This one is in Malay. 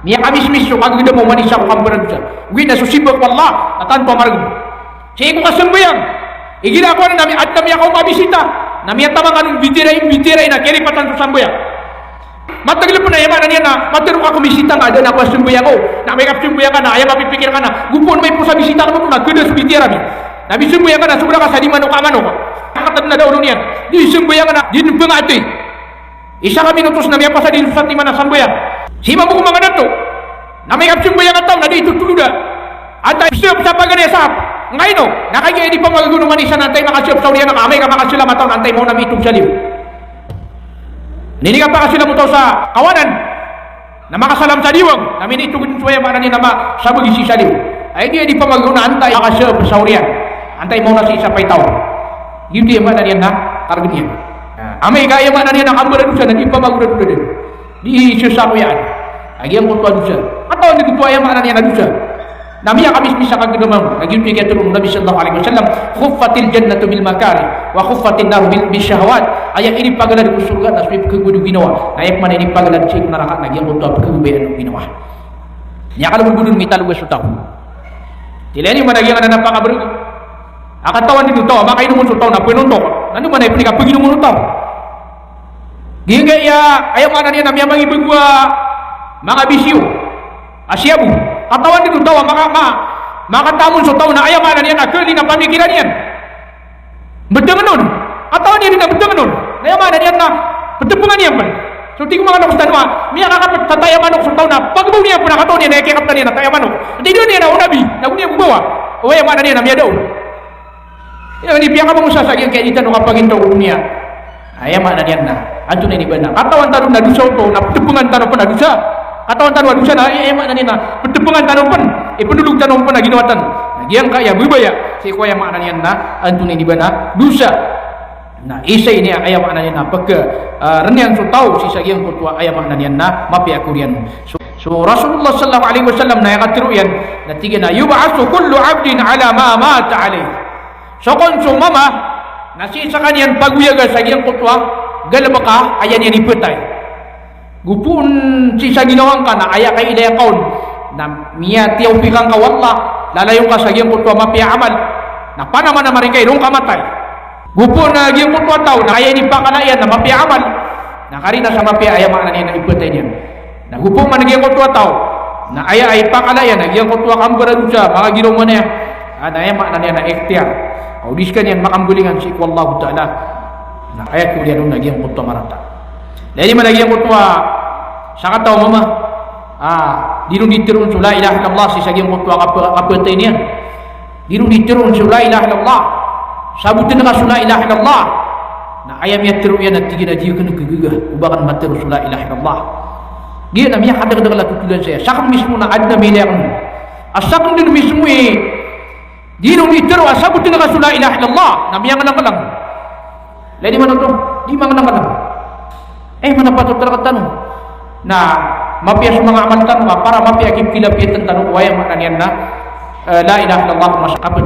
Niya kamis-mis so kagida mo manisa ko kambaran siya. Uwi na susibak wallah atan pamarag. Siya ko kasembayang. Igila ko na nami at kami ako mabisita. Nami at tamang anong bitiray na keripatan sa sambayang. Matagal po na yaman niya na matiro ka kumisita nga doon ako sumbayang ko. Na may kapsumbayang ka na ayaw mapipikir ka na. Gupon may po sa bisita ka mo na kuda sa bitira mi. Nabi sumbayang ka na sobra ka sa di manok amano ka. Nakatad na daw niyan. Di sumbayang ka na di pangati. Isa kami nutos na may pa sa dilusat ni mana sambayang. Sima mo mga nato. Na may kapsumbayang ka tao na di tutuluda. Antay siyop sa pag-anesap. Ngayon no, nakagaya di pa magagunuman isa na antay makasiyop sa uriyan na kamay ka makasila mataw na antay mo na mitong saliw. Niniga pa sila mo sa kawanan na makasalam sa diwang na minitugin suwaya mana niya na sabagi si saliw. Ay di pa magagunan antay makasiyop sa uriyan. Antay mo na si isa pa'y tao. Yun di mana niya na kargan niya. Amay kaya mana niya na kambaran siya na di pa magagunan din. Di siya sa kuyaan. Agi ang kutuan siya. Ataw ni kutuan yung mana niya na siya. Nami yang kamis-misa kagdumam naging pigay turun Nabi sallallahu alaihi wasallam khuffatil jannatu bil makari wa khuffatin nar bil syahawat. Ayat ini pagalan di surga na sabib kegudu ginawa. Ayat mana ini pagalan cik neraka naging kutuan kegubean ginawa. Nya kalau berbudun mital gua sutaw. Dileni mana yang ada napaka ber akan tawan di taw maka inu mun sutaw na penontok. Nanu mana ipuni ka paginu mun taw. Giga ya ayat mana ni nami mangi begua mga bisyo. Asyabu katawan dito tawa maka tamun so taw na ayaw mana niyan akali na pamikiran niyan. Bedengan nun. Katawan niyan na bedengan nun. Ayaw mana niyan na bedengan niyan man. So tingko mga nakos tanwa, miya kakapit sa tayo manok so taw na pagbaw niya po na katawan niya na ikikap na niya na tayo manok. Hindi doon niya na unabi, na unya bubawa. O ayaw mana niyan na miya daw. Yan ni piya ka mong sasagyan kaya itan o kapag ito niya. Ayaw mana niyan na. Anto na ni banda. Katawan tanong na dusa ito, na bedengan tanong pa na dusa. Katawan tanong dusa na emak na nina pertepungan tanumpan penduduk tanumpan lagi nuatan yang kaya berbaya si kuya makna niyan na antune di bana dusa na isa ini ayam makna niyan na pagka renyan so tahu si sagiang kutua ayam makna niyan na mapi akurian so Rasulullah sallallahu alaihi wasallam na yakatiru yan na tiga na yub'atsu kullu 'abdin ala ma mata alaihi so kon so mama na si sakanian paguyaga sagiang kutua galabaka ayan yan ipetay gupun sisa ginawang ka na ayak kay idaya kaun na miya tiyaw pikang ka wallah lalayong ka sa giyang kutwa mapia amal na panaman na maring kayo kamatay gupun na giyang kutwa tao na kaya nipakalayan na mapia amal na karina sa mapia ayaw na niya na ipatay niya na gupun man na giyang kutwa tao na ayaw ay pakalayan na giyang kutwa kambarad siya mga ginawa niya na ayaw na niya na ikhtiar kaudiskan yan makambulingan si wallahu ta'ala na ayaw ko liyan na giyang kutwa marata. Jadi mana yang kutua sangat tahu mama dirun ditirun la ilaha illallah si sagiang kutua apa tenian dirun ditirun la ilaha illallah sabutin ka la ilaha illallah na ayam ya tiru ya nanti gina jiu kena gegegah ubakan mati la ilaha illallah dia namanya hadar dengan laku tulan saya sakam mismu na adna miliar asakam din mismu dirun ditiru sabutin ka la ilaha illallah namanya ngelang-ngelang lain di mana tu di mana ngelang-ngelang mana patut terkatanu nah mapia semua amal tanu para mapia kip kilap tananu wayang maknanya na la ilaha illallah mas apa